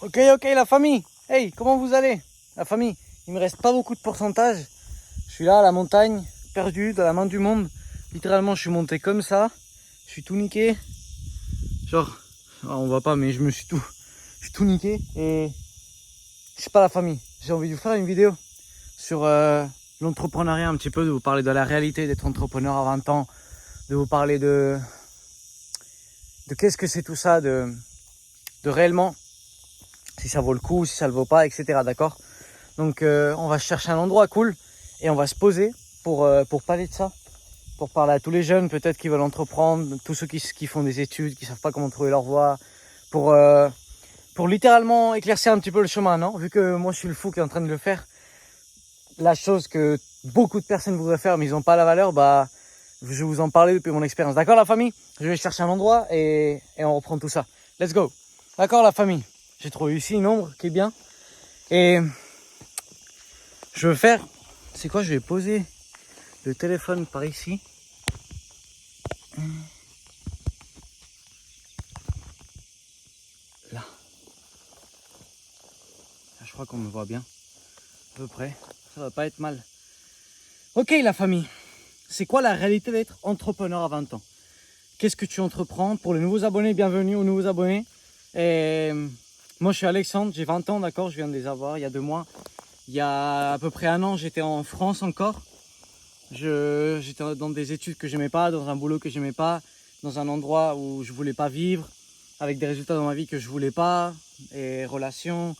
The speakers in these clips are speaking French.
Ok, la famille. Hey, comment vous allez? La famille, il me reste pas beaucoup de pourcentage. Je suis là à la montagne, perdu, dans la main du monde. Littéralement, je suis monté comme ça. Je suis tout niqué. Genre, on voit pas, mais je suis tout niqué. Et je sais pas, la famille. J'ai envie de vous faire une vidéo sur l'entrepreneuriat un petit peu, de vous parler de la réalité d'être entrepreneur à 20 ans, de vous parler de qu'est-ce que c'est tout ça, de réellement, si ça vaut le coup, si ça le vaut pas, etc. D'accord? Donc on va chercher un endroit cool et on va se poser pour parler de ça, pour parler à tous les jeunes peut-être qui veulent entreprendre, tous ceux qui font des études, qui savent pas comment trouver leur voie, pour littéralement éclaircir un petit peu le chemin, non? Vu que moi je suis le fou qui est en train de le faire, la chose que beaucoup de personnes voudraient faire mais ils n'ont pas la valeur, bah je vais vous en parler depuis mon expérience. D'accord la famille? Je vais chercher un endroit et on reprend tout ça. Let's go. D'accord la famille? J'ai trouvé ici une ombre qui est bien. Et je veux faire, c'est quoi, je vais poser le téléphone par ici. Là. Là, je crois qu'on me voit bien. À peu près. Ça va pas être mal. Ok la famille. C'est quoi la réalité d'être entrepreneur à 20 ans? Qu'est-ce que tu entreprends? Pour les nouveaux abonnés, bienvenue aux nouveaux abonnés. Et moi je suis Alexandre, j'ai 20 ans, d'accord, je viens de les avoir il y a 2 mois. Il y a à peu près 1 an, j'étais en France encore. J'étais dans des études que j'aimais pas, dans un boulot que j'aimais pas, dans un endroit où je voulais pas vivre, avec des résultats dans ma vie que je voulais pas, et relations,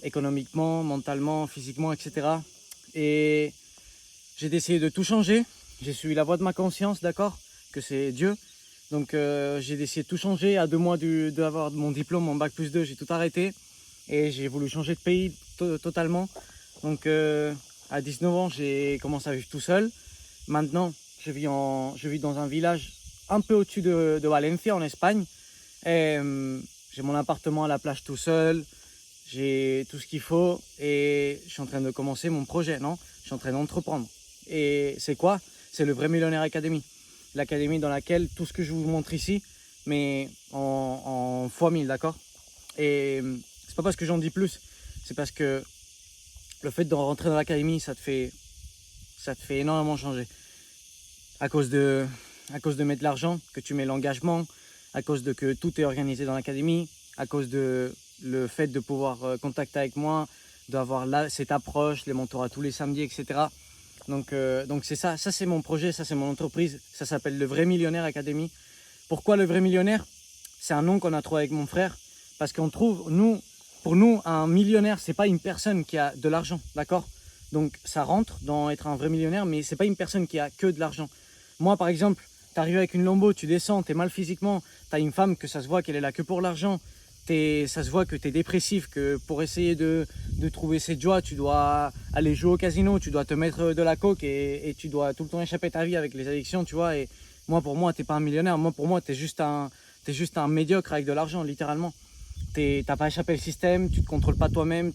économiquement, mentalement, physiquement, etc. Et j'ai décidé de tout changer. J'ai suivi la voie de ma conscience, d'accord, que c'est Dieu. Donc j'ai décidé de tout changer. À 2 mois d'avoir mon diplôme, mon bac plus 2, j'ai tout arrêté. Et j'ai voulu changer de pays totalement. Donc à 19 ans, j'ai commencé à vivre tout seul. Maintenant, je vis dans un village un peu au-dessus de Valencia, en Espagne. Et j'ai mon appartement à la plage tout seul. J'ai tout ce qu'il faut. Et je suis en train de commencer mon projet, non? Je suis en train d'entreprendre. Et c'est quoi? C'est le Vrai Millionnaire Academy. L'académie dans laquelle tout ce que je vous montre ici, mais en x 1000, d'accord? Et c'est pas parce que j'en dis plus, c'est parce que le fait de rentrer dans l'académie, ça te fait énormément changer. À cause de mettre de l'argent, que tu mets l'engagement, à cause de que tout est organisé dans l'académie, à cause de le fait de pouvoir contacter avec moi, d'avoir cette approche, les mentorats tous les samedis, etc. Donc c'est ça c'est mon projet, ça c'est mon entreprise, ça s'appelle le Vrai Millionnaire Academy. Pourquoi le Vrai Millionnaire? C'est un nom qu'on a trouvé avec mon frère, parce qu'on trouve, pour nous, un millionnaire, c'est pas une personne qui a de l'argent, d'accord? Donc ça rentre dans être un vrai millionnaire, mais c'est pas une personne qui a que de l'argent. Moi par exemple, t'arrives avec une Lambo, tu descends, t'es mal physiquement, t'as une femme que ça se voit qu'elle est là que pour l'argent, ça se voit que t'es dépressif, que pour essayer de trouver cette joie, tu dois aller jouer au casino, tu dois te mettre de la coke et tu dois tout le temps échapper ta vie avec les addictions, tu vois. Et pour moi, t'es pas un millionnaire, pour moi, t'es juste un médiocre avec de l'argent, littéralement. T'as pas échappé le système, tu te contrôles pas toi-même,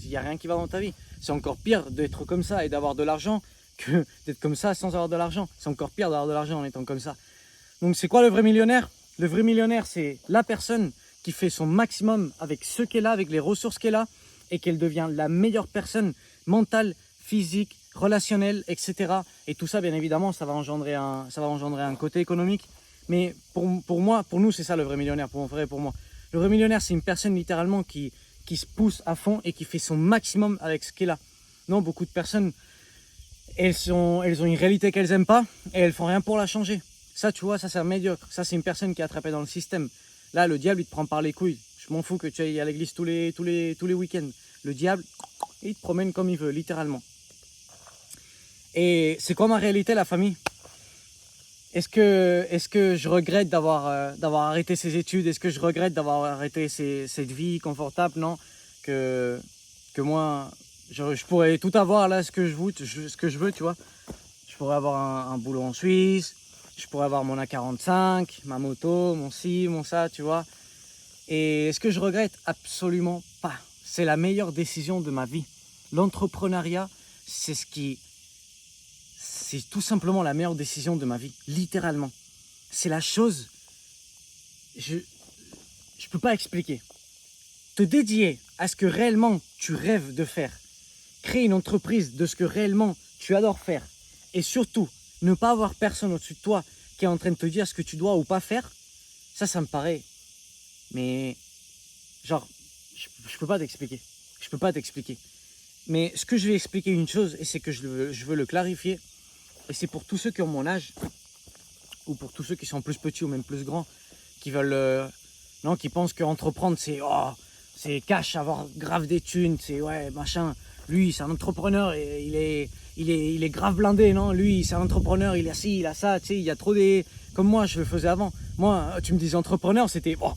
il n'y a rien qui va dans ta vie. C'est encore pire d'être comme ça et d'avoir de l'argent que d'être comme ça sans avoir de l'argent. C'est encore pire d'avoir de l'argent en étant comme ça. Donc c'est quoi le vrai millionnaire? Le vrai millionnaire, c'est la personne qui fait son maximum avec ce qu'elle a, avec les ressources qu'elle a, et qu'elle devient la meilleure personne mentale, physique, relationnelle, etc. Et tout ça, bien évidemment, ça va engendrer un côté économique. Mais pour moi, pour nous, c'est ça le vrai millionnaire, pour mon frère et pour moi. Le vrai millionnaire, c'est une personne littéralement qui se pousse à fond et qui fait son maximum avec ce qu'elle a. Non, beaucoup de personnes, elles ont une réalité qu'elles n'aiment pas et elles font rien pour la changer. Ça, tu vois, ça c'est un médiocre. Ça, c'est une personne qui est attrapée dans le système. Là, le diable, il te prend par les couilles. Je m'en fous que tu ailles à l'église tous les week-ends. Le diable, il te promène comme il veut, littéralement. Et c'est quoi ma réalité, la famille? Est-ce que je regrette d'avoir arrêté ces études? Est-ce que je regrette d'avoir arrêté cette vie confortable? Non, que moi, je pourrais tout avoir là, ce que je veux, tu vois. Je pourrais avoir un boulot en Suisse, je pourrais avoir mon A45, ma moto, mon ci, mon ça, tu vois. Et est-ce que je regrette? Absolument pas. C'est la meilleure décision de ma vie. L'entrepreneuriat, c'est tout simplement la meilleure décision de ma vie, littéralement. C'est la chose, je peux pas expliquer. te dédier à ce que réellement tu rêves de faire, créer une entreprise de ce que réellement tu adores faire, et surtout, ne pas avoir personne au-dessus de toi qui est en train de te dire ce que tu dois ou pas faire, ça me paraît, mais genre, je peux pas t'expliquer. Je peux pas t'expliquer. Mais ce que je vais expliquer une chose, et c'est que je veux le clarifier, et c'est pour tous ceux qui ont mon âge, ou pour tous ceux qui sont plus petits ou même plus grands, qui veulent, non, qui pensent qu'entreprendre c'est cash, avoir grave des thunes, c'est ouais, machin. Lui, c'est un entrepreneur et il est grave blindé, non? Lui, c'est un entrepreneur, il a ci, il a ça, tu sais, il y a trop des... Comme moi, je le faisais avant. Moi, tu me disais entrepreneur, c'était... Oh,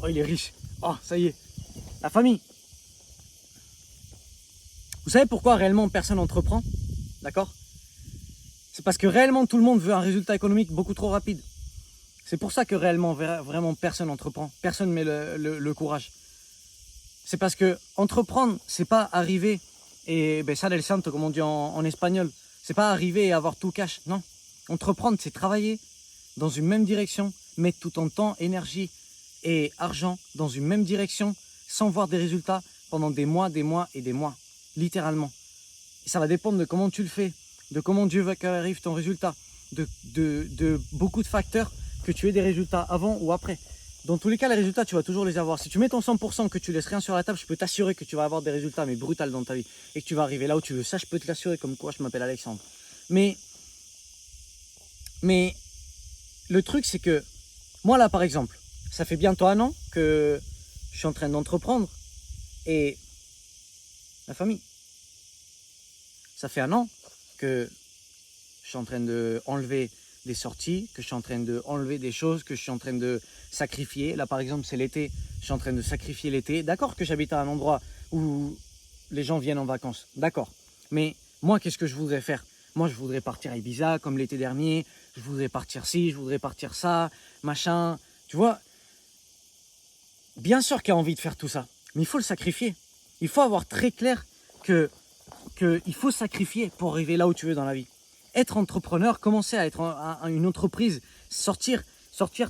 il est riche. Oh, ça y est. La famille. Vous savez pourquoi réellement personne n'entreprend? D'accord? C'est parce que réellement tout le monde veut un résultat économique beaucoup trop rapide. C'est pour ça que réellement, vraiment personne n'entreprend. Personne ne met le courage. C'est parce que entreprendre, c'est pas arriver et ça del santo comme on dit en espagnol. C'est pas arriver et avoir tout cash. Non. Entreprendre, c'est travailler dans une même direction, mettre tout ton temps, énergie et argent dans une même direction sans voir des résultats pendant des mois et des mois. Littéralement. Et ça va dépendre de comment tu le fais, de comment Dieu veut qu'arrive ton résultat, de beaucoup de facteurs que tu aies des résultats avant ou après. Dans tous les cas, les résultats, tu vas toujours les avoir. Si tu mets ton 100%, que tu laisses rien sur la table, je peux t'assurer que tu vas avoir des résultats, mais brutales dans ta vie. Et que tu vas arriver là où tu veux. Ça, je peux te l'assurer, comme quoi je m'appelle Alexandre. Mais le truc, c'est que moi, là, par exemple, ça fait bientôt 1 an que je suis en train d'entreprendre. Et la famille, ça fait 1 an que je suis en train d'enlever des sorties, que je suis en train d'enlever des choses, que je suis en train de sacrifier. Là, par exemple, c'est l'été, je suis en train de sacrifier l'été. D'accord que j'habite à un endroit où les gens viennent en vacances, d'accord. Mais moi, qu'est-ce que je voudrais faire? Moi, je voudrais partir à Ibiza, comme l'été dernier. Je voudrais partir ci, je voudrais partir ça, machin. Tu vois, bien sûr qu'il y a envie de faire tout ça, mais il faut le sacrifier. Il faut avoir très clair que il faut sacrifier pour arriver là où tu veux dans la vie. Être entrepreneur, commencer à être une entreprise, sortir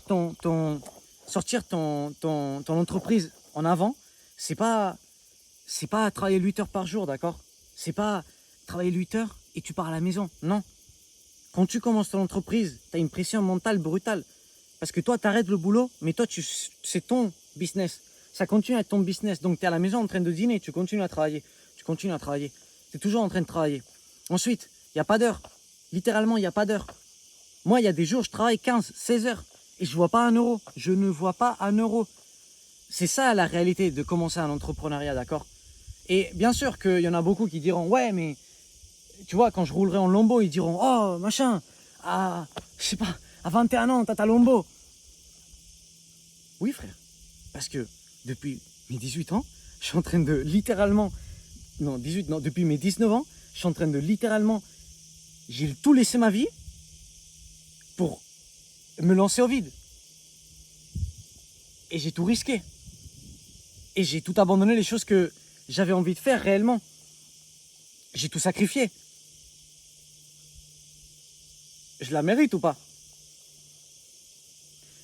ton entreprise en avant, c'est pas travailler 8 heures par jour, d'accord? C'est pas travailler 8 heures et tu pars à la maison, non. Quand tu commences ton entreprise, tu as une pression mentale brutale. Parce que toi, tu arrêtes le boulot, mais toi, c'est ton business. Ça continue à être ton business. Donc, tu es à la maison en train de dîner, tu continues à travailler. Tu continues à travailler. Tu es toujours en train de travailler. Ensuite, il n'y a pas d'heure. Littéralement, il n'y a pas d'heure. Moi, il y a des jours, je travaille 15, 16 heures. Et je ne vois pas 1 euro. Je ne vois pas 1 euro. C'est ça la réalité de commencer un entrepreneuriat, d'accord? Et bien sûr qu'il y en a beaucoup qui diront, ouais, mais tu vois, quand je roulerai en Lambo, ils diront, oh, machin, je sais pas, à 21 ans, t'as ta Lambo. Oui, frère. Parce que depuis mes 18 ans, je suis en train de littéralement, depuis mes 19 ans, je suis en train de littéralement, j'ai tout laissé ma vie pour me lancer au vide. Et j'ai tout risqué. Et j'ai tout abandonné, les choses que j'avais envie de faire réellement. J'ai tout sacrifié. Je la mérite ou pas?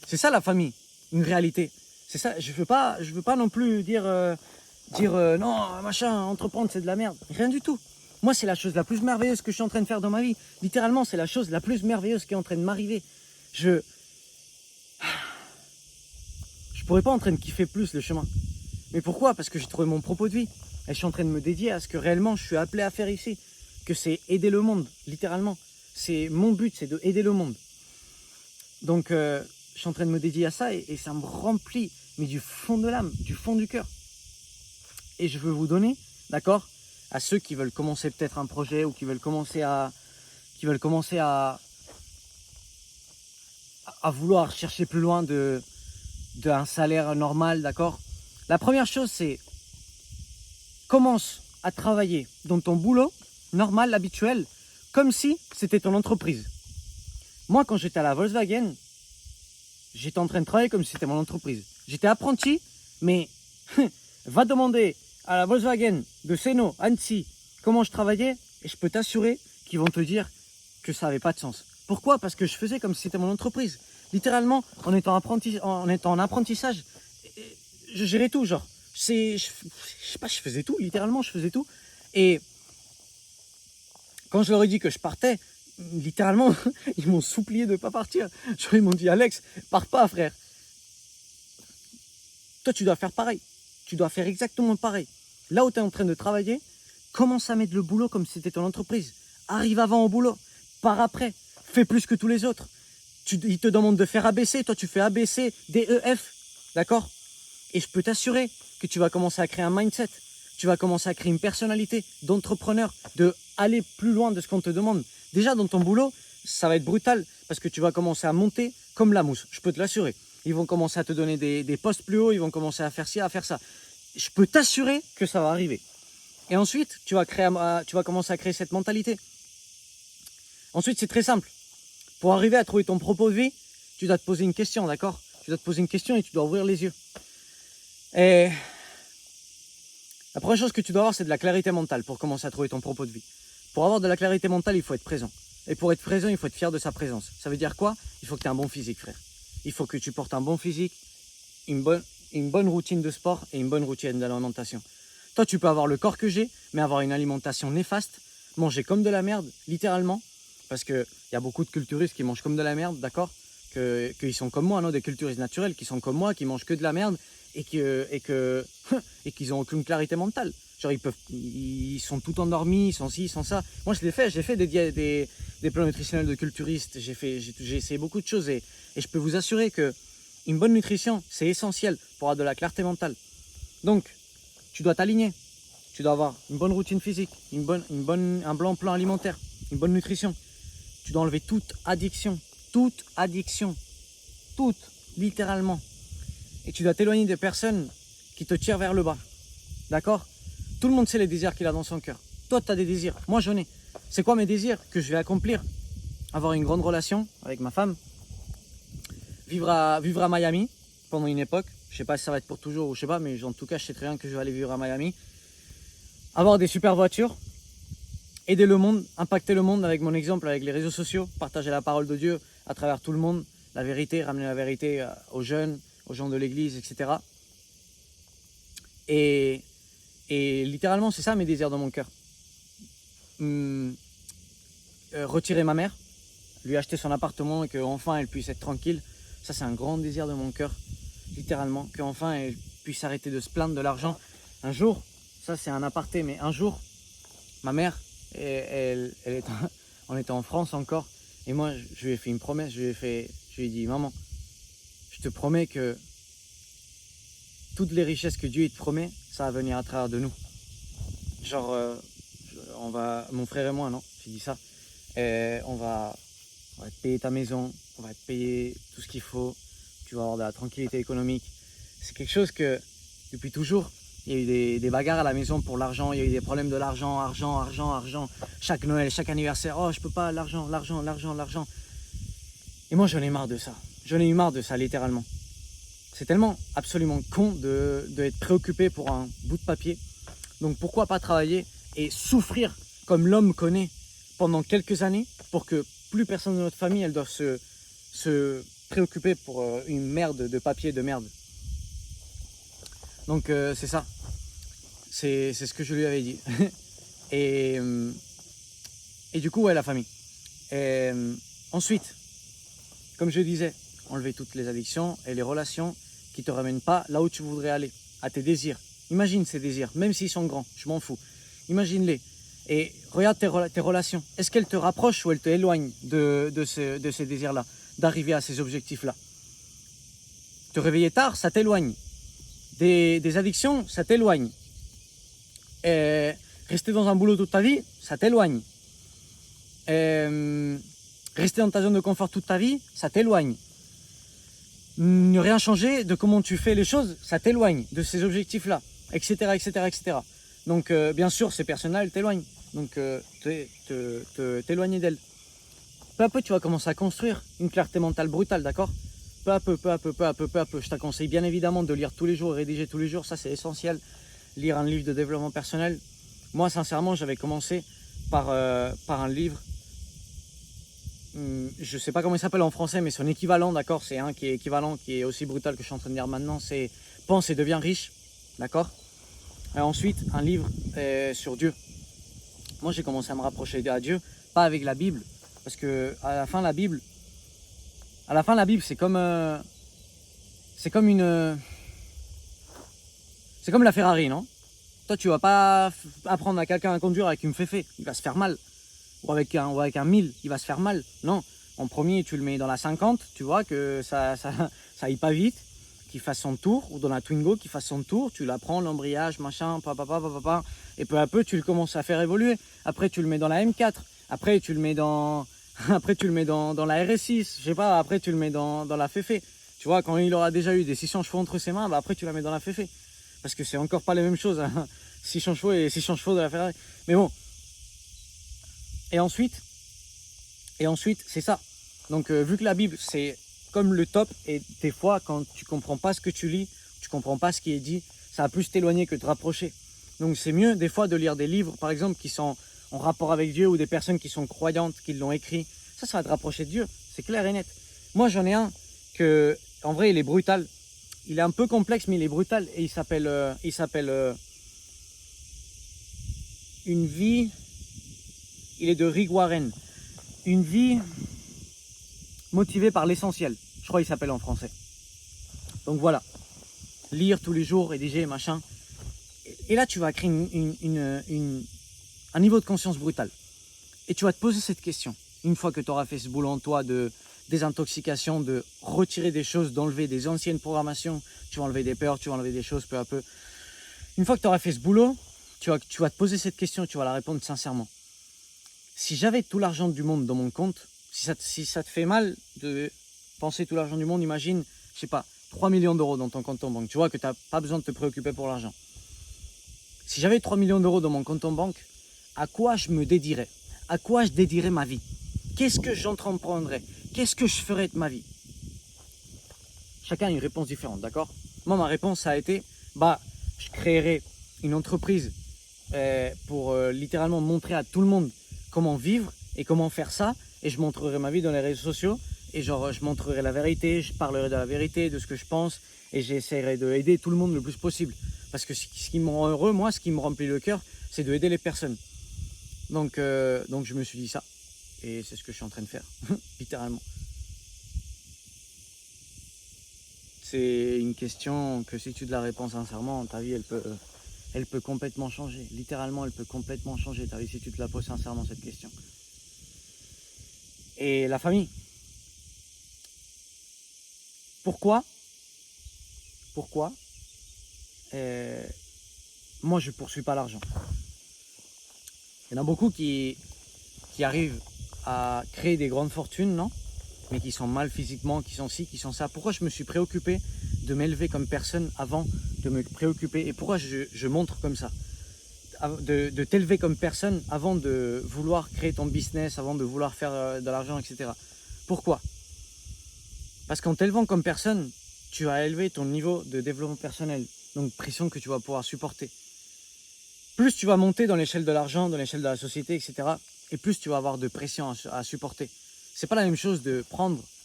C'est ça la famille, une réalité. C'est ça, je veux pas non plus dire non, machin, entreprendre c'est de la merde. Rien du tout. Moi, c'est la chose la plus merveilleuse que je suis en train de faire dans ma vie. Littéralement, c'est la chose la plus merveilleuse qui est en train de m'arriver. Je pourrais pas en train de kiffer plus le chemin. Mais pourquoi? Parce que j'ai trouvé mon propos de vie. Et je suis en train de me dédier à ce que réellement je suis appelé à faire ici. Que c'est aider le monde, littéralement. C'est mon but, c'est de aider le monde. Donc, je suis en train de me dédier à ça et ça me remplit, mais du fond de l'âme, du fond du cœur. Et je veux vous donner, d'accord, à ceux qui veulent commencer peut-être un projet ou qui veulent commencer à vouloir chercher plus loin d'un salaire normal, d'accord. La première chose, c'est commence à travailler dans ton boulot normal, habituel, comme si c'était ton entreprise. Moi, quand j'étais à la Volkswagen, j'étais en train de travailler comme si c'était mon entreprise. J'étais apprenti, mais va demander à la Volkswagen de Seno, Annecy, comment je travaillais, et je peux t'assurer qu'ils vont te dire que ça n'avait pas de sens. Pourquoi? Parce que je faisais comme si c'était mon entreprise. Littéralement, en étant en apprentissage, je gérais tout, genre. Je sais pas, je faisais tout, littéralement, je faisais tout. Et quand je leur ai dit que je partais, littéralement, ils m'ont supplié de ne pas partir. Genre, ils m'ont dit, Alex, pars pas, frère. Toi, tu dois faire pareil. Tu dois faire exactement pareil. Là où tu es en train de travailler, commence à mettre le boulot comme si c'était ton entreprise. Arrive avant au boulot, pars après, fais plus que tous les autres. Ils te demandent de faire ABC, toi tu fais ABC, DEF, d'accord? Et je peux t'assurer que tu vas commencer à créer un mindset, tu vas commencer à créer une personnalité d'entrepreneur, de aller plus loin de ce qu'on te demande. Déjà dans ton boulot, ça va être brutal parce que tu vas commencer à monter comme la mousse, je peux te l'assurer. Ils vont commencer à te donner des postes plus hauts, ils vont commencer à faire ci, à faire ça. Je peux t'assurer que ça va arriver. Et ensuite, tu vas commencer à créer cette mentalité. Ensuite, c'est très simple. Pour arriver à trouver ton propos de vie, tu dois te poser une question, d'accord? Tu dois te poser une question et tu dois ouvrir les yeux. Et la première chose que tu dois avoir, c'est de la clarité mentale pour commencer à trouver ton propos de vie. Pour avoir de la clarité mentale, il faut être présent. Et pour être présent, il faut être fier de sa présence. Ça veut dire quoi? Il faut que tu aies un bon physique, frère. Il faut que tu portes un bon physique, une bonne routine de sport et une bonne routine d'alimentation. Toi, tu peux avoir le corps que j'ai, mais avoir une alimentation néfaste, manger comme de la merde, littéralement, parce qu'il y a beaucoup de culturistes qui mangent comme de la merde, d'accord? Qu'ils sont comme moi, non? Des culturistes naturels qui sont comme moi, qui mangent que de la merde et qu'ils n'ont aucune clarité mentale. Genre, ils sont tout endormis, ils sont ci, ils sont ça. Moi, je l'ai fait, j'ai fait des plans nutritionnels de culturistes, j'ai essayé beaucoup de choses et je peux vous assurer que une bonne nutrition, c'est essentiel pour avoir de la clarté mentale. Donc, tu dois t'aligner. Tu dois avoir une bonne routine physique, un bon plan alimentaire, une bonne nutrition. Tu dois enlever toute addiction, littéralement. Et tu dois t'éloigner des personnes qui te tirent vers le bas. D'accord? Tout le monde sait les désirs qu'il a dans son cœur. Toi, tu as des désirs. Moi, j'en ai. C'est quoi mes désirs que je vais accomplir? Avoir une grande relation avec ma femme. Vivre à Miami pendant une époque. Je sais pas si ça va être pour toujours ou je sais pas, mais en tout cas, je sais très bien que je vais aller vivre à Miami. Avoir des super voitures. Aider le monde, impacter le monde avec mon exemple, avec les réseaux sociaux. Partager la parole de Dieu à travers tout le monde. La vérité, ramener la vérité aux jeunes, aux gens de l'église, etc. Et littéralement, c'est ça mes désirs dans mon cœur. Retirer ma mère, lui acheter son appartement et qu'enfin elle puisse être tranquille. Ça, c'est un grand désir de mon cœur, littéralement. Qu'enfin elle puisse arrêter de se plaindre de l'argent. Un jour, ça c'est un aparté, mais un jour, ma mère, on était en France encore, et moi, je lui ai fait une promesse, je lui ai dit, maman, je te promets que toutes les richesses que Dieu il te promet, ça va venir à travers de nous. Genre, mon frère et moi, non, j'ai dit ça, et on va te payer ta maison, on va te payer tout ce qu'il faut, tu vas avoir de la tranquillité économique. C'est quelque chose que, depuis toujours, il y a eu des bagarres à la maison pour l'argent, il y a eu des problèmes de l'argent, argent. Chaque Noël, chaque anniversaire, oh je peux pas, l'argent. Et moi j'en ai marre de ça. J'en ai eu marre de ça, littéralement. C'est tellement absolument con d'être préoccupé pour un bout de papier. Donc pourquoi pas travailler et souffrir comme l'homme connaît pendant quelques années pour que plus personne de notre famille, elle doit se préoccuper pour une merde de papier de merde. Donc c'est ça. C'est ce que je lui avais dit. et du coup, ouais, la famille. Ensuite, comme je disais, enlever toutes les addictions et les relations qui ne te ramènent pas là où tu voudrais aller, à tes désirs. Imagine ces désirs, même s'ils sont grands, je m'en fous. Imagine-les. Et regarde tes relations. Est-ce qu'elles te rapprochent ou elles te éloignent de ces désirs-là, d'arriver à ces objectifs-là? Te réveiller tard, ça t'éloigne. Des addictions, ça t'éloigne. Rester dans un boulot toute ta vie, ça t'éloigne. Rester dans ta zone de confort toute ta vie, ça t'éloigne. Ne rien changer de comment tu fais les choses, ça t'éloigne de ces objectifs-là, etc. Donc, bien sûr, ces personnes-là, elles t'éloignent. Donc, t'éloigner d'elles. Peu à peu, tu vas commencer à construire une clarté mentale brutale, d'accord? Peu à peu. Je t'aconseille bien évidemment de lire tous les jours et rédiger tous les jours, ça c'est essentiel. Lire un livre de développement personnel. Moi, sincèrement, j'avais commencé par un livre, je sais pas comment il s'appelle en français, mais son équivalent, d'accord, c'est un qui est équivalent, qui est aussi brutal que je suis en train de lire maintenant, c'est Pense et deviens riche. d'accord? Et ensuite, un livre sur Dieu. Moi, j'ai commencé à me rapprocher à Dieu, pas avec la Bible, parce que à la fin, la Bible, c'est comme c'est comme la Ferrari, non? Toi, tu vas pas apprendre à quelqu'un à conduire avec une féfé, il va se faire mal. Ou avec un 1000, il va se faire mal. Non, en premier, tu le mets dans la 50, tu vois, que ça aille pas vite, qu'il fasse son tour, ou dans la Twingo, qu'il fasse son tour, tu la prends, l'embrayage, machin, papa, et peu à peu, tu le commences à faire évoluer. Après, tu le mets dans la M4, après, tu le mets dans, après, tu le mets dans la RS6, je sais pas, après, tu le mets dans la féfé. Tu vois, quand il aura déjà eu des 600 chevaux entre ses mains, bah après, tu la mets dans la féfé. Parce que c'est encore pas les mêmes choses, hein. 600 chevaux et 600 chevaux de la Ferrari. Mais bon. Et ensuite, c'est ça. Donc, vu que la Bible, c'est comme le top, et des fois, quand tu comprends pas ce que tu lis, tu comprends pas ce qui est dit, ça va plus t'éloigner que te rapprocher. Donc, c'est mieux, des fois, de lire des livres, par exemple, qui sont en rapport avec Dieu, ou des personnes qui sont croyantes, qui l'ont écrit. Ça va te rapprocher de Dieu. C'est clair et net. Moi, j'en ai un que, en vrai, il est brutal. Il est un peu complexe, mais il est brutal. Et il s'appelle Une vie. Il est de Rick Warren. Une vie motivée par l'essentiel. Je crois qu'il s'appelle en français. Donc voilà. Lire tous les jours, rédiger, machin. Et là, tu vas créer un niveau de conscience brutal. Et tu vas te poser cette question. Une fois que tu auras fait ce boulot en toi de désintoxication, de retirer des choses, d'enlever des anciennes programmations, tu vas enlever des peurs, tu vas enlever des choses peu à peu. Une fois que tu auras fait ce boulot, tu vas te poser cette question, tu vas la répondre sincèrement. Si j'avais tout l'argent du monde dans mon compte, si ça te fait mal de penser tout l'argent du monde, imagine, je sais pas, 3 millions d'euros dans ton compte en banque. Tu vois que tu n'as pas besoin de te préoccuper pour l'argent. Si j'avais 3 millions d'euros dans mon compte en banque, à quoi je me dédierais? À quoi je dédierais ma vie? Qu'est-ce que j'entreprendrais? Qu'est-ce que je ferais de ma vie? Chacun a une réponse différente, d'accord? Moi, ma réponse, ça a été, je créerais une entreprise pour littéralement montrer à tout le monde comment vivre et comment faire ça. Et je montrerai ma vie dans les réseaux sociaux. Et je montrerai la vérité, je parlerai de la vérité, de ce que je pense. Et j'essaierai d'aider tout le monde le plus possible. Parce que ce qui me rend heureux, moi, ce qui me remplit le cœur, c'est d'aider les personnes. Donc je me suis dit ça. Et c'est ce que je suis en train de faire, littéralement. C'est une question que si tu te la réponds sincèrement, ta vie, elle peut complètement changer. Littéralement, elle peut complètement changer ta vie si tu te la poses sincèrement, cette question. Et la famille. Pourquoi moi, je ne poursuis pas l'argent? Il y en a beaucoup qui arrivent à créer des grandes fortunes, non? Mais qui sont mal physiquement, qui sont ci, qui sont ça. Pourquoi je me suis préoccupé de m'élever comme personne avant de me préoccuper? Et pourquoi je montre comme ça? De t'élever comme personne avant de vouloir créer ton business, avant de vouloir faire de l'argent, etc. Pourquoi? Parce qu'en t'élevant comme personne, tu vas élever ton niveau de développement personnel. Donc pression que tu vas pouvoir supporter. Plus tu vas monter dans l'échelle de l'argent, dans l'échelle de la société, etc. Et plus tu vas avoir de pression à supporter. C'est pas la même chose de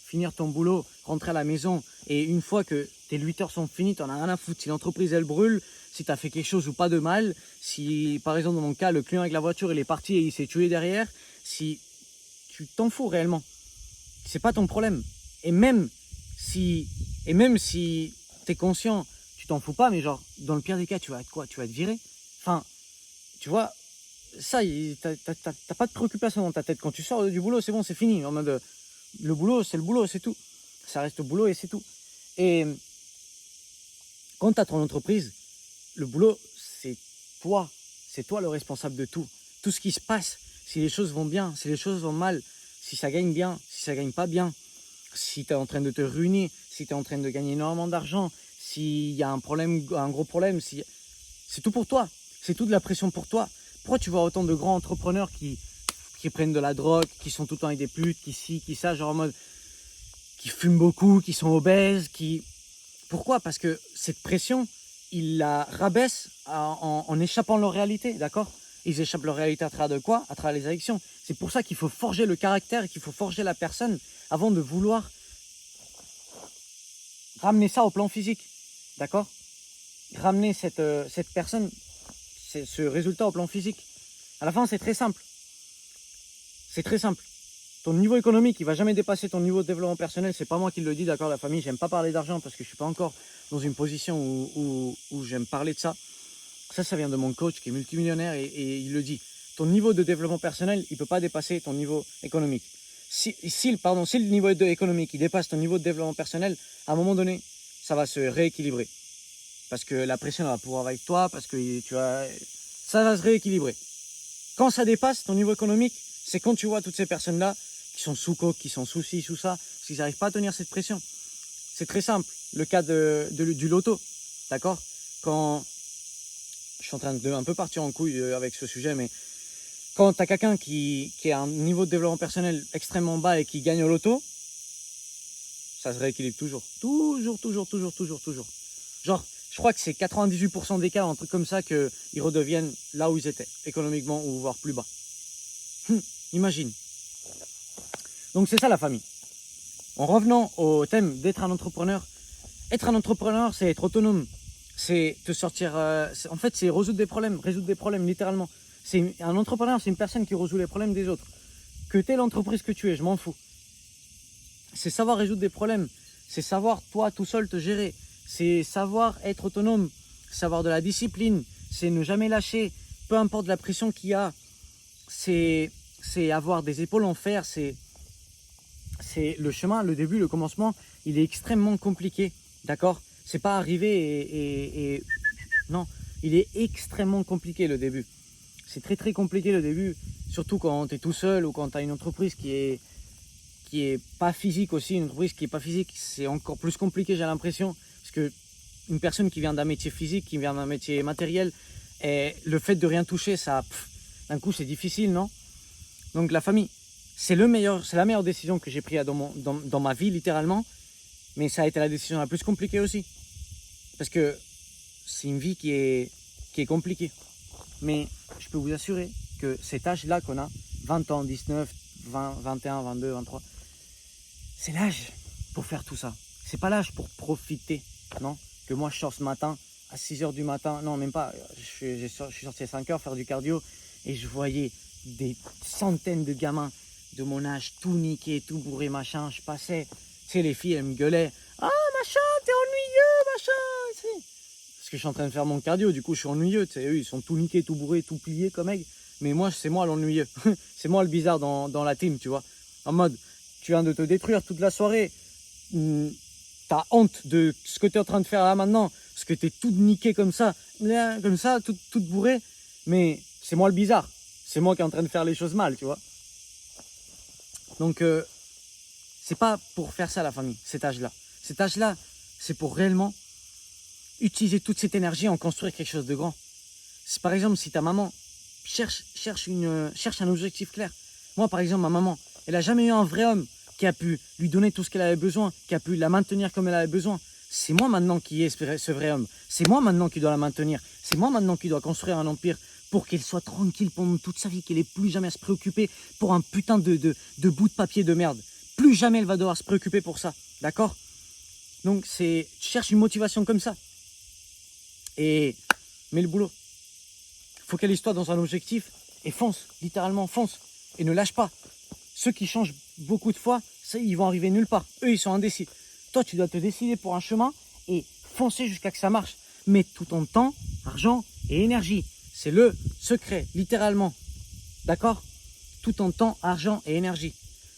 finir ton boulot, rentrer à la maison, et une fois que tes 8 heures sont finies, tu n'en as rien à foutre. Si l'entreprise elle brûle, si tu as fait quelque chose ou pas de mal, si par exemple dans mon cas, le client avec la voiture il est parti et il s'est tué derrière, si tu t'en fous réellement, c'est pas ton problème. Et même si tu es conscient, tu t'en fous pas, mais genre dans le pire des cas, tu vas être quoi? Tu vas être viré. Enfin, tu vois, ça, t'as pas de préoccupation dans ta tête. Quand tu sors du boulot, c'est bon, c'est fini. En mode, le boulot, c'est tout. Ça reste au boulot et c'est tout. Et quand tu as ton entreprise, le boulot, c'est toi. C'est toi le responsable de tout. Tout ce qui se passe, si les choses vont bien, si les choses vont mal, si ça gagne bien, si ça gagne pas bien, si tu es en train de te ruiner, si tu es en train de gagner énormément d'argent, s'il y a un problème, un gros problème, c'est tout pour toi. C'est tout de la pression pour toi. Pourquoi tu vois autant de grands entrepreneurs qui prennent de la drogue, qui sont tout le temps avec des putes, qui ça, genre en mode, qui fument beaucoup, qui sont obèses, Pourquoi? Parce que cette pression, ils la rabaissent en échappant leur réalité, d'accord? Ils échappent leur réalité à travers de quoi? À travers les addictions. C'est pour ça qu'il faut forger le caractère et qu'il faut forger la personne avant de vouloir ramener ça au plan physique, d'accord? ramener cette personne, ce résultat au plan physique. À la fin, c'est très simple. C'est très simple. Ton niveau économique, il ne va jamais dépasser ton niveau de développement personnel. C'est pas moi qui le dis, d'accord, la famille. J'aime pas parler d'argent parce que je suis pas encore dans une position où j'aime parler de ça. Ça vient de mon coach qui est multimillionnaire et il le dit. Ton niveau de développement personnel, il ne peut pas dépasser ton niveau économique. Si le niveau économique il dépasse ton niveau de développement personnel, à un moment donné, ça va se rééquilibrer. Parce que la pression va pouvoir avec toi, parce que ça va se rééquilibrer. Quand ça dépasse ton niveau économique, c'est quand tu vois toutes ces personnes-là qui sont sous coke, qui sont sous ci, sous ça, parce qu'ils n'arrivent pas à tenir cette pression. C'est très simple, le cas du loto, d'accord? Quand je suis en train de un peu partir en couille avec ce sujet, mais quand tu as quelqu'un qui a un niveau de développement personnel extrêmement bas et qui gagne au loto, ça se rééquilibre toujours. Toujours. Genre, je crois que c'est 98% des cas, un truc comme ça, qu'ils redeviennent là où ils étaient, économiquement ou voire plus bas. Imagine. Donc c'est ça la famille. En revenant au thème d'être un entrepreneur, être un entrepreneur, c'est être autonome. C'est te sortir... en fait, c'est résoudre des problèmes, littéralement. Un entrepreneur, c'est une personne qui résout les problèmes des autres. Que tu es l'entreprise que tu es, je m'en fous. C'est savoir résoudre des problèmes. C'est savoir, toi, tout seul, te gérer. C'est savoir être autonome. Savoir de la discipline. C'est ne jamais lâcher. Peu importe la pression qu'il y a. C'est avoir des épaules en fer. C'est le chemin, le début, le commencement. Il est extrêmement compliqué. D'accord? C'est pas arriver et... Non. Il est extrêmement compliqué, le début. C'est très compliqué, le début. Surtout quand tu es tout seul ou quand tu as une entreprise qui est pas physique aussi. Une entreprise qui est pas physique, c'est encore plus compliqué, j'ai l'impression. Parce que une personne qui vient d'un métier physique, qui vient d'un métier matériel, et le fait de rien toucher, ça, d'un coup, c'est difficile, non? Donc la famille, c'est la meilleure décision que j'ai prise dans ma vie, littéralement. Mais ça a été la décision la plus compliquée aussi. Parce que c'est une vie qui est compliquée. Mais je peux vous assurer que cet âge-là qu'on a, 20 ans, 19, 20, 21, 22, 23, c'est l'âge pour faire tout ça. C'est pas l'âge pour profiter, non? Que moi je sors ce matin à 6h du matin, non même pas, je suis sorti à 5h faire du cardio et je voyais des centaines de gamins de mon âge tout niqués, tout bourrés, machin. Je passais, tu sais, les filles elles me gueulaient, ah machin, t'es ennuyeux, machin. Parce que je suis en train de faire mon cardio, du coup je suis ennuyeux, tu sais, eux ils sont tout niqués, tout bourrés, tout pliés comme aigle. Mais moi c'est moi l'ennuyeux, c'est moi le bizarre dans la team, tu vois. En mode, tu viens de te détruire toute la soirée, t'as honte de ce que tu es en train de faire là maintenant, parce que tu es tout niqué comme ça, tout bourré, mais c'est moi le bizarre, c'est moi qui est en train de faire les choses mal, tu vois. Donc c'est pas pour faire ça la famille, cet âge-là. Cet âge-là, c'est pour réellement utiliser toute cette énergie en construire quelque chose de grand. C'est par exemple si ta maman cherche un objectif clair. Moi par exemple, ma maman, elle n'a jamais eu un vrai homme qui a pu lui donner tout ce qu'elle avait besoin, qui a pu la maintenir comme elle avait besoin. C'est moi maintenant qui ai ce vrai homme. C'est moi maintenant qui dois la maintenir. C'est moi maintenant qui dois construire un empire pour qu'elle soit tranquille pendant toute sa vie, qu'elle n'ait plus jamais à se préoccuper pour un putain de bout de papier de merde. Plus jamais elle va devoir se préoccuper pour ça. D'accord? Donc tu cherches une motivation comme ça. Et mets le boulot. Focalise-toi dans un objectif et fonce, littéralement fonce. Et ne lâche pas. Ceux qui changent beaucoup de fois, ils vont arriver nulle part. Eux, ils sont indécis. Toi, tu dois te décider pour un chemin et foncer jusqu'à que ça marche. Mais tout en temps, argent et énergie. C'est le secret, littéralement. D'accord? Tout en temps, argent et énergie.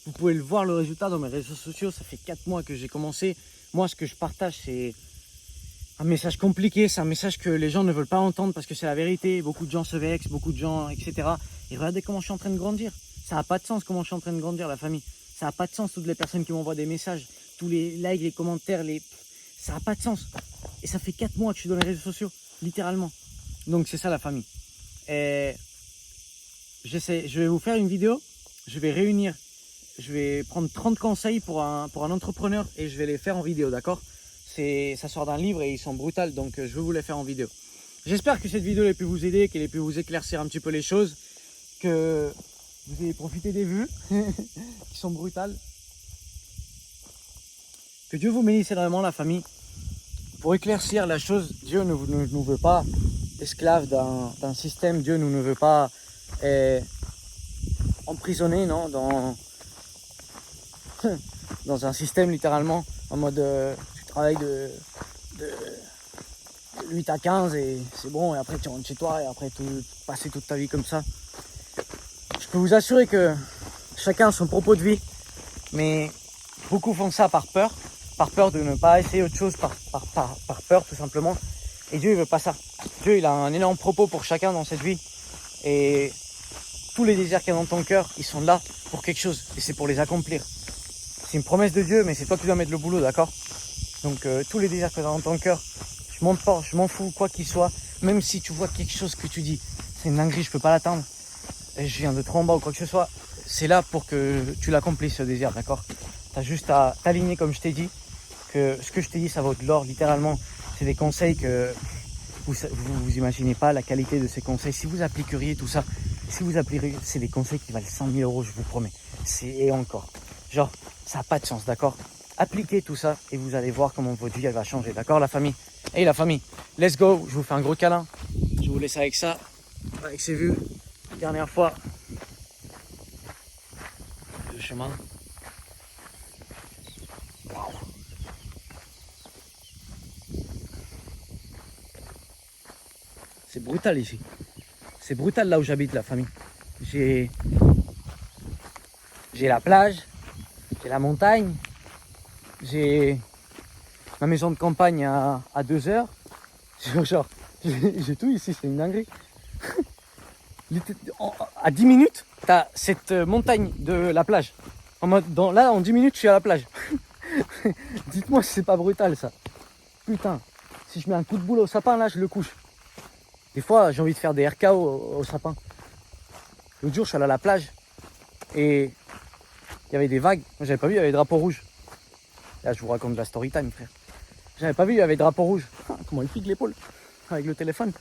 Vous pouvez le voir, le résultat dans mes réseaux sociaux. Ça fait 4 mois que j'ai commencé. Moi, ce que je partage, c'est un message compliqué. C'est un message que les gens ne veulent pas entendre parce que c'est la vérité. Beaucoup de gens se vexent, beaucoup de gens, etc. Et regardez comment je suis en train de grandir. Ça n'a pas de sens comment je suis en train de grandir, la famille. Ça n'a pas de sens, toutes les personnes qui m'envoient des messages, tous les likes, les commentaires, ça n'a pas de sens. Et ça fait 4 mois que je suis dans les réseaux sociaux, littéralement. Donc c'est ça la famille. Et je vais vous faire une vidéo, je vais prendre 30 conseils pour un entrepreneur et je vais les faire en vidéo, d'accord? Ça sort d'un livre et ils sont brutales, donc je vais vous les faire en vidéo. J'espère que cette vidéo a pu vous aider, qu'elle ait pu vous éclaircir un petit peu les choses, que vous avez profité des vues qui sont brutales. Que Dieu vous bénisse énormément, la famille. pour éclaircir la chose, Dieu ne nous veut pas esclaves d'un système. Dieu ne veut pas emprisonnés, non, dans un système littéralement, en mode tu travailles de 8 à 15 et c'est bon, et après tu rentres chez toi et après tu passes toute ta vie comme ça. Je peux vous assurer que chacun a son propos de vie, mais beaucoup font ça par peur de ne pas essayer autre chose, par peur tout simplement. Et Dieu il veut pas ça. Dieu il a un énorme propos pour chacun dans cette vie, et tous les désirs qu'il y a dans ton cœur, ils sont là pour quelque chose, et c'est pour les accomplir. C'est une promesse de Dieu, mais c'est toi qui dois mettre le boulot, d'accord? Donc tous les désirs que tu as dans ton cœur, je m'en fous, quoi qu'il soit. Même si tu vois quelque chose que tu dis, c'est une dinguerie, je peux pas l'atteindre, et je viens de trop en bas ou quoi que ce soit, c'est là pour que tu l'accomplisses ce désir, d'accord? Tu as juste à t'aligner comme je t'ai dit, que ce que je t'ai dit, ça vaut de l'or, littéralement. C'est des conseils que vous imaginez pas la qualité de ces conseils. Si vous appliqueriez tout ça, c'est des conseils qui valent 100 000 €, je vous promets. Et encore. Genre, ça n'a pas de sens, d'accord? Appliquez tout ça et vous allez voir comment votre vie elle va changer, d'accord la famille? Hey la famille, let's go, je vous fais un gros câlin. Je vous laisse avec ça, avec ces vues. Dernière fois. Le chemin. Waouh. C'est brutal ici. C'est brutal là où j'habite la famille. J'ai la plage, j'ai la montagne, j'ai ma maison de campagne à 2 heures. Genre, j'ai tout ici, c'est une dinguerie. À 10 minutes, t'as cette montagne de la plage. Là, en 10 minutes, je suis à la plage. Dites-moi si c'est pas brutal ça. Putain, si je mets un coup de boule au sapin, là, je le couche. Des fois, j'ai envie de faire des RKO au sapin. L'autre jour, je suis allé à la plage et il y avait des vagues. Moi, j'avais pas vu, il y avait des drapeaux rouges. Là, je vous raconte de la story time, frère. J'avais pas vu, il y avait des drapeaux rouges. Comment il pique l'épaule avec le téléphone.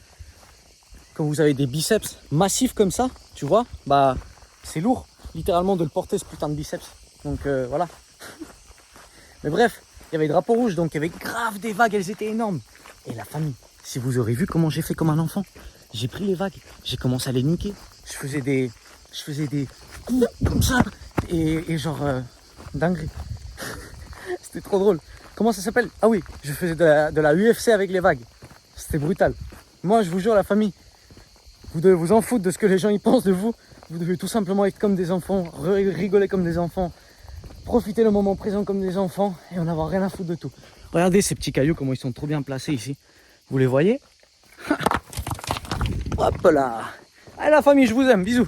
Quand vous avez des biceps massifs comme ça, tu vois, bah, c'est lourd, littéralement, de le porter, ce putain de biceps. Donc, voilà. Mais bref, il y avait des drapeaux rouges, donc il y avait grave des vagues, elles étaient énormes. Et la famille, si vous aurez vu comment j'ai fait comme un enfant, j'ai pris les vagues, j'ai commencé à les niquer. Je faisais des coups comme ça, et genre, dinguerie. C'était trop drôle. Comment ça s'appelle? Ah oui, je faisais de la UFC avec les vagues. C'était brutal. Moi, je vous jure, la famille, vous devez vous en foutre de ce que les gens y pensent de vous. Vous devez tout simplement être comme des enfants, rigoler comme des enfants, profiter le moment présent comme des enfants et en avoir rien à foutre de tout. Regardez ces petits cailloux, comment ils sont trop bien placés ici. Vous les voyez? Hop là. Allez la famille, je vous aime, bisous.